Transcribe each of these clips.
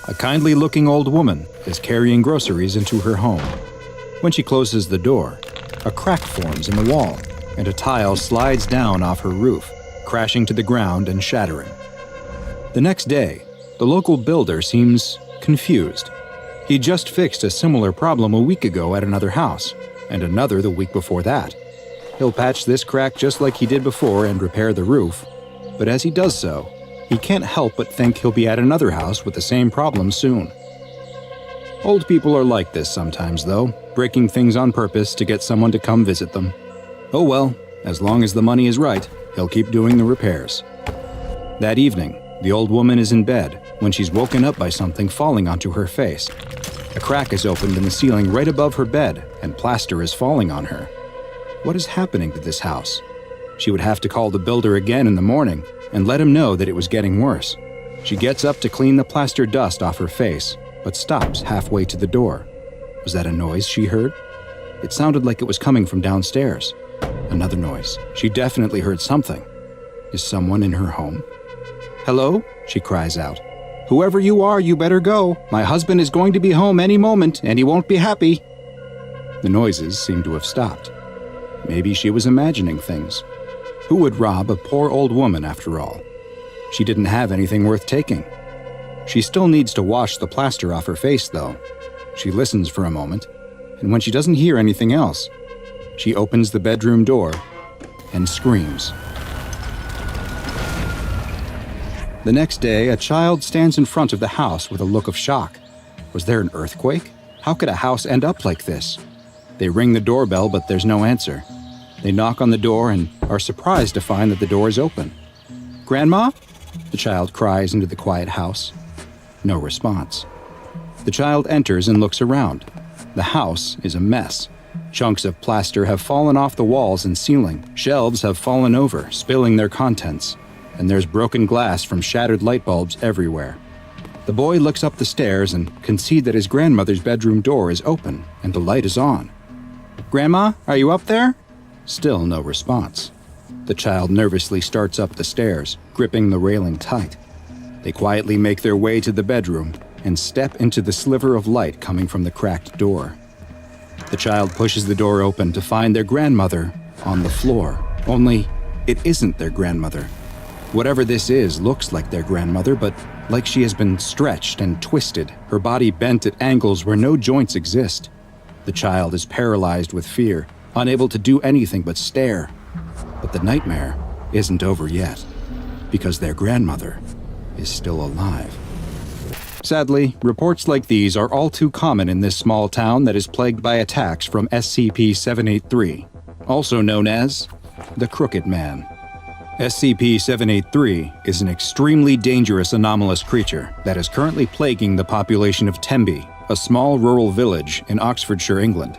A kindly-looking old woman is carrying groceries into her home. When she closes the door, a crack forms in the wall, and a tile slides down off her roof, crashing to the ground and shattering. The next day, the local builder seems confused. He just fixed a similar problem a week ago at another house, and another the week before that. He'll patch this crack just like he did before and repair the roof, but as he does so, he can't help but think he'll be at another house with the same problem soon. Old people are like this sometimes, though, breaking things on purpose to get someone to come visit them. Oh well, as long as the money is right, he'll keep doing the repairs. That evening, the old woman is in bed when she's woken up by something falling onto her face. A crack is opened in the ceiling right above her bed, and plaster is falling on her. What is happening to this house? She would have to call the builder again in the morning and let him know that it was getting worse. She gets up to clean the plaster dust off her face, but stops halfway to the door. Was that a noise she heard? It sounded like it was coming from downstairs. Another noise. She definitely heard something. Is someone in her home? "Hello?" she cries out. "Whoever you are, you better go. My husband is going to be home any moment, and he won't be happy." The noises seem to have stopped. Maybe she was imagining things. Who would rob a poor old woman, after all? She didn't have anything worth taking. She still needs to wash the plaster off her face, though. She listens for a moment, and when she doesn't hear anything else, she opens the bedroom door and screams. The next day, a child stands in front of the house with a look of shock. Was there an earthquake? How could a house end up like this? They ring the doorbell, but there's no answer. They knock on the door and are surprised to find that the door is open. "Grandma?" the child cries into the quiet house. No response. The child enters and looks around. The house is a mess. Chunks of plaster have fallen off the walls and ceiling. Shelves have fallen over, spilling their contents. And there's broken glass from shattered light bulbs everywhere. The boy looks up the stairs and can see that his grandmother's bedroom door is open and the light is on. "Grandma, are you up there?" Still no response. The child nervously starts up the stairs, gripping the railing tight. They quietly make their way to the bedroom and step into the sliver of light coming from the cracked door. The child pushes the door open to find their grandmother on the floor. Only, it isn't their grandmother. Whatever this is looks like their grandmother, but like she has been stretched and twisted, her body bent at angles where no joints exist. The child is paralyzed with fear, unable to do anything but stare. But the nightmare isn't over yet, because their grandmother is still alive. Sadly, reports like these are all too common in this small town that is plagued by attacks from SCP-783, also known as the Crooked Man. SCP-783 is an extremely dangerous anomalous creature that is currently plaguing the population of Temby, a small rural village in Oxfordshire, England.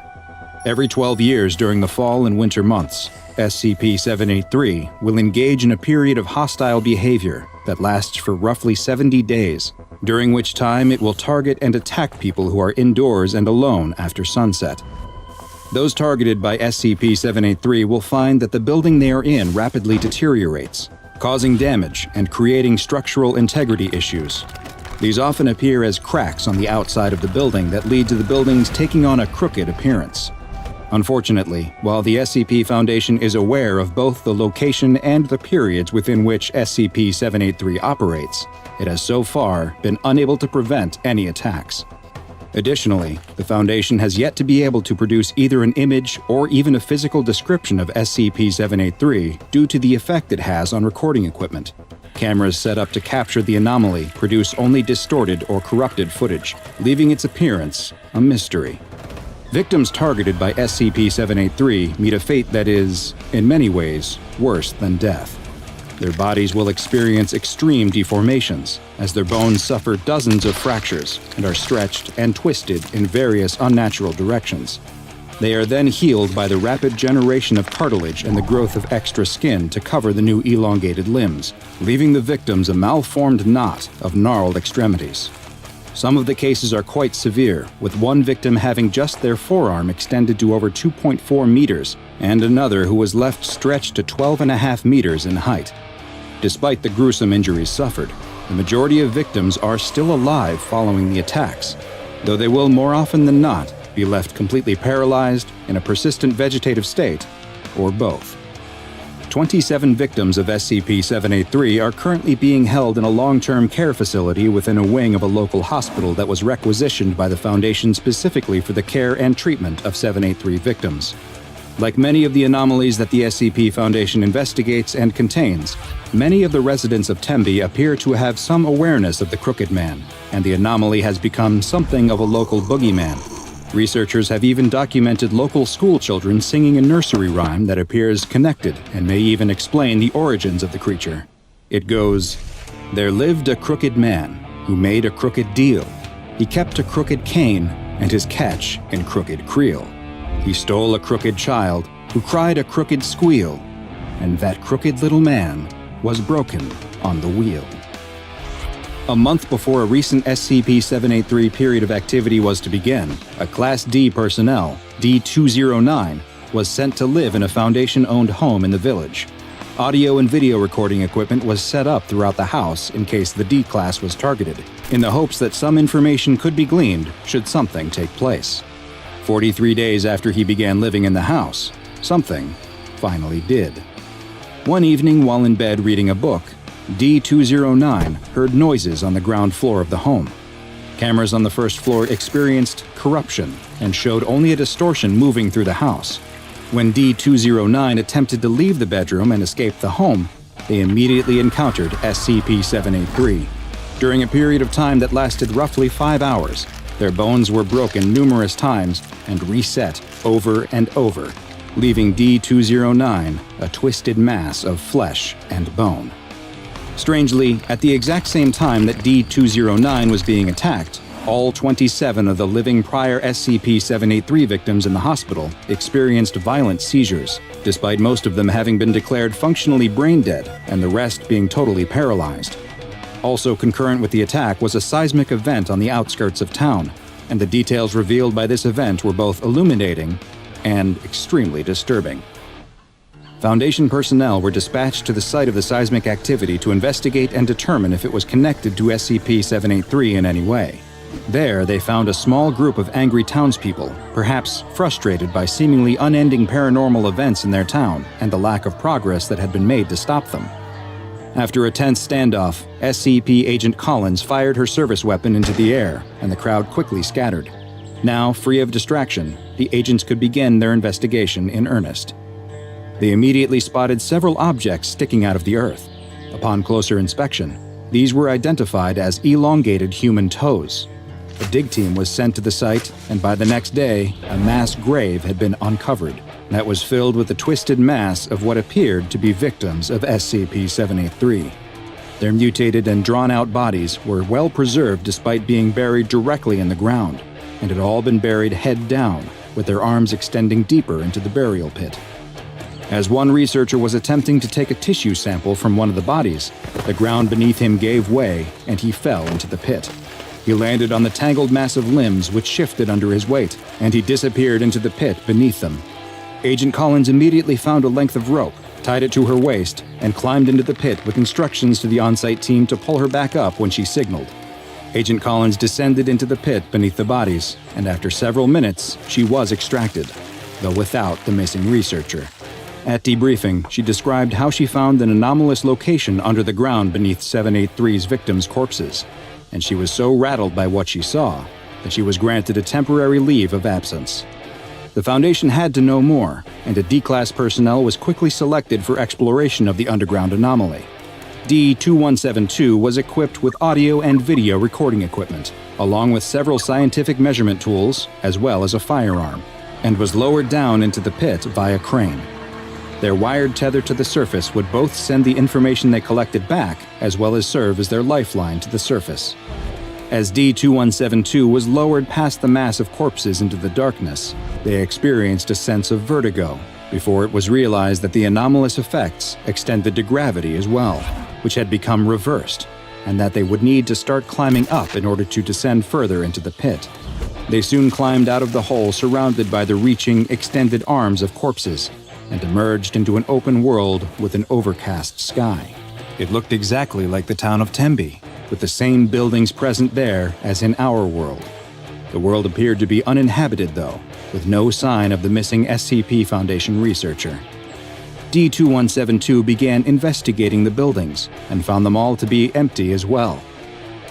Every 12 years during the fall and winter months, SCP-783 will engage in a period of hostile behavior that lasts for roughly 70 days, during which time it will target and attack people who are indoors and alone after sunset. Those targeted by SCP-783 will find that the building they are in rapidly deteriorates, causing damage and creating structural integrity issues. These often appear as cracks on the outside of the building that lead to the buildings taking on a crooked appearance. Unfortunately, while the SCP Foundation is aware of both the location and the periods within which SCP-783 operates, it has so far been unable to prevent any attacks. Additionally, the Foundation has yet to be able to produce either an image or even a physical description of SCP-783 due to the effect it has on recording equipment. Cameras set up to capture the anomaly produce only distorted or corrupted footage, leaving its appearance a mystery. Victims targeted by SCP-783 meet a fate that is, in many ways, worse than death. Their bodies will experience extreme deformations, as their bones suffer dozens of fractures and are stretched and twisted in various unnatural directions. They are then healed by the rapid generation of cartilage and the growth of extra skin to cover the new elongated limbs, leaving the victims a malformed knot of gnarled extremities. Some of the cases are quite severe, with one victim having just their forearm extended to over 2.4 meters, and another who was left stretched to 12.5 meters in height. Despite the gruesome injuries suffered, The majority of victims are still alive following the attacks, though they will more often than not be left completely paralyzed, in a persistent vegetative state, or both. 27 victims of SCP-783 are currently being held in a long-term care facility within a wing of a local hospital that was requisitioned by the Foundation specifically for the care and treatment of 783 victims. Like many of the anomalies that the SCP Foundation investigates and contains, many of the residents of Temby appear to have some awareness of the Crooked Man, and the anomaly has become something of a local boogeyman. Researchers have even documented local schoolchildren singing a nursery rhyme that appears connected and may even explain the origins of the creature. It goes, "There lived a crooked man who made a crooked deal. He kept a crooked cane and his catch in crooked creel. He stole a crooked child who cried a crooked squeal, and that crooked little man was broken on the wheel." A month before a recent SCP-783 period of activity was to begin, a Class D personnel, D-209, was sent to live in a Foundation-owned home in the village. Audio and video recording equipment was set up throughout the house in case the D-Class was targeted, in the hopes that some information could be gleaned should something take place. 43 days after he began living in the house, something finally did. One evening while in bed reading a book, D-209 heard noises on the ground floor of the home. Cameras on the first floor experienced corruption and showed only a distortion moving through the house. When D-209 attempted to leave the bedroom and escape the home, they immediately encountered SCP-783. During a period of time that lasted roughly 5 hours, their bones were broken numerous times and reset over and over, leaving D-209 a twisted mass of flesh and bone. Strangely, at the exact same time that D-209 was being attacked, all 27 of the living prior SCP-783 victims in the hospital experienced violent seizures, despite most of them having been declared functionally brain-dead and the rest being totally paralyzed. Also concurrent with the attack was a seismic event on the outskirts of town, and the details revealed by this event were both illuminating and extremely disturbing. Foundation personnel were dispatched to the site of the seismic activity to investigate and determine if it was connected to SCP-783 in any way. There, they found a small group of angry townspeople, perhaps frustrated by seemingly unending paranormal events in their town and the lack of progress that had been made to stop them. After a tense standoff, SCP Agent Collins fired her service weapon into the air, and the crowd quickly scattered. Now, free of distraction, the agents could begin their investigation in earnest. They immediately spotted several objects sticking out of the earth. Upon closer inspection, these were identified as elongated human toes. A dig team was sent to the site, and by the next day, a mass grave had been uncovered that was filled with a twisted mass of what appeared to be victims of SCP-783. Their mutated and drawn-out bodies were well preserved despite being buried directly in the ground, and had all been buried head down, with their arms extending deeper into the burial pit. As one researcher was attempting to take a tissue sample from one of the bodies, the ground beneath him gave way and he fell into the pit. He landed on the tangled mass of limbs which shifted under his weight, and he disappeared into the pit beneath them. Agent Collins immediately found a length of rope, tied it to her waist, and climbed into the pit with instructions to the on-site team to pull her back up when she signaled. Agent Collins descended into the pit beneath the bodies, and after several minutes, she was extracted, though without the missing researcher. At debriefing, she described how she found an anomalous location under the ground beneath 783's victims' corpses, and she was so rattled by what she saw that she was granted a temporary leave of absence. The Foundation had to know more, and a D-Class personnel was quickly selected for exploration of the underground anomaly. D-2172 was equipped with audio and video recording equipment, along with several scientific measurement tools, as well as a firearm, and was lowered down into the pit via crane. Their wired tether to the surface would both send the information they collected back, as well as serve as their lifeline to the surface. As D-2172 was lowered past the mass of corpses into the darkness, they experienced a sense of vertigo, before it was realized that the anomalous effects extended to gravity as well, which had become reversed, and that they would need to start climbing up in order to descend further into the pit. They soon climbed out of the hole surrounded by the reaching, extended arms of corpses, and emerged into an open world with an overcast sky. It looked exactly like the town of Temby, with the same buildings present there as in our world. The world appeared to be uninhabited, though, with no sign of the missing SCP Foundation researcher. D2172 began investigating the buildings and found them all to be empty as well,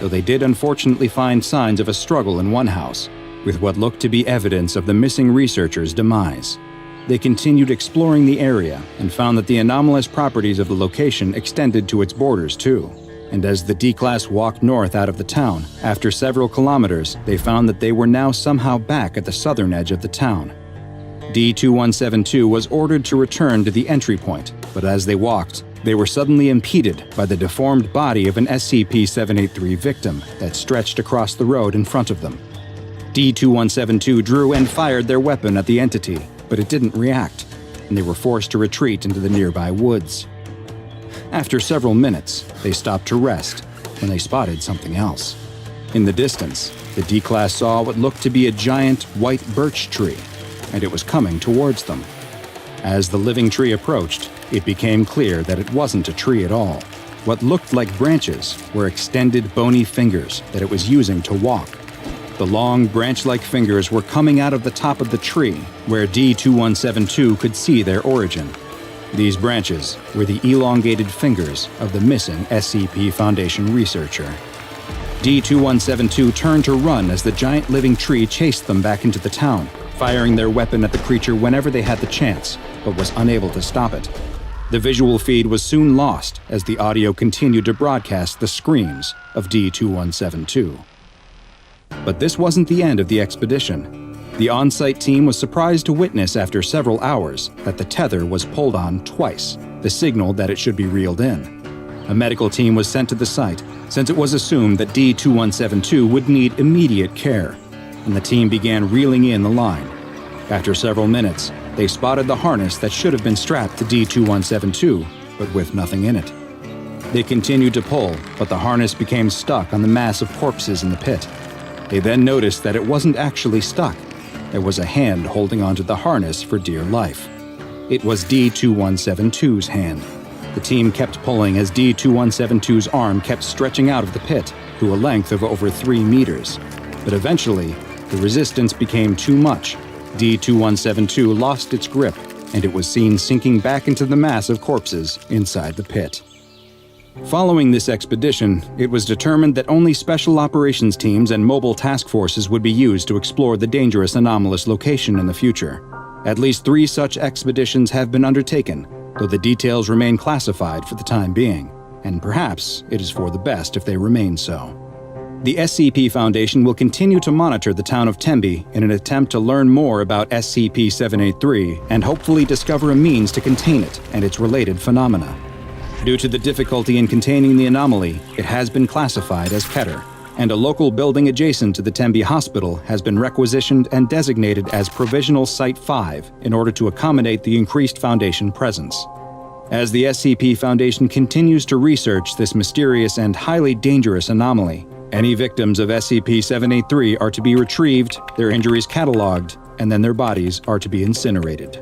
though they did unfortunately find signs of a struggle in one house, with what looked to be evidence of the missing researcher's demise. They continued exploring the area and found that the anomalous properties of the location extended to its borders too. And as the D-Class walked north out of the town, after several kilometers, they found that they were now somehow back at the southern edge of the town. D2172 was ordered to return to the entry point, but as they walked, they were suddenly impeded by the deformed body of an SCP-783 victim that stretched across the road in front of them. D2172 drew and fired their weapon at the entity, but it didn't react, and they were forced to retreat into the nearby woods. After several minutes, they stopped to rest when they spotted something else. In the distance, the D-Class saw what looked to be a giant white birch tree, and it was coming towards them. As the living tree approached, it became clear that it wasn't a tree at all. What looked like branches were extended bony fingers that it was using to walk. The long branch-like fingers were coming out of the top of the tree, where D2172 could see their origin. These branches were the elongated fingers of the missing SCP Foundation researcher. D2172 turned to run as the giant living tree chased them back into the town, firing their weapon at the creature whenever they had the chance, but was unable to stop it. The visual feed was soon lost as the audio continued to broadcast the screams of D2172. But this wasn't the end of the expedition. The on-site team was surprised to witness after several hours that the tether was pulled on twice, the signal that it should be reeled in. A medical team was sent to the site since it was assumed that D2172 would need immediate care, and the team began reeling in the line. After several minutes, they spotted the harness that should have been strapped to D2172, but with nothing in it. They continued to pull, but the harness became stuck on the mass of corpses in the pit. They then noticed that it wasn't actually stuck. There was a hand holding onto the harness for dear life. It was D2172's hand. The team kept pulling as D2172's arm kept stretching out of the pit to a length of over 3 meters. But eventually, the resistance became too much. D2172 lost its grip, and it was seen sinking back into the mass of corpses inside the pit. Following this expedition, it was determined that only special operations teams and mobile task forces would be used to explore the dangerous anomalous location in the future. At least 3 such expeditions have been undertaken, though the details remain classified for the time being, and perhaps it is for the best if they remain so. The SCP Foundation will continue to monitor the town of Temby in an attempt to learn more about SCP-783 and hopefully discover a means to contain it and its related phenomena. Due to the difficulty in containing the anomaly, it has been classified as Keter, and a local building adjacent to the Temby Hospital has been requisitioned and designated as Provisional Site 5 in order to accommodate the increased Foundation presence. As the SCP Foundation continues to research this mysterious and highly dangerous anomaly, any victims of SCP-783 are to be retrieved, their injuries cataloged, and then their bodies are to be incinerated.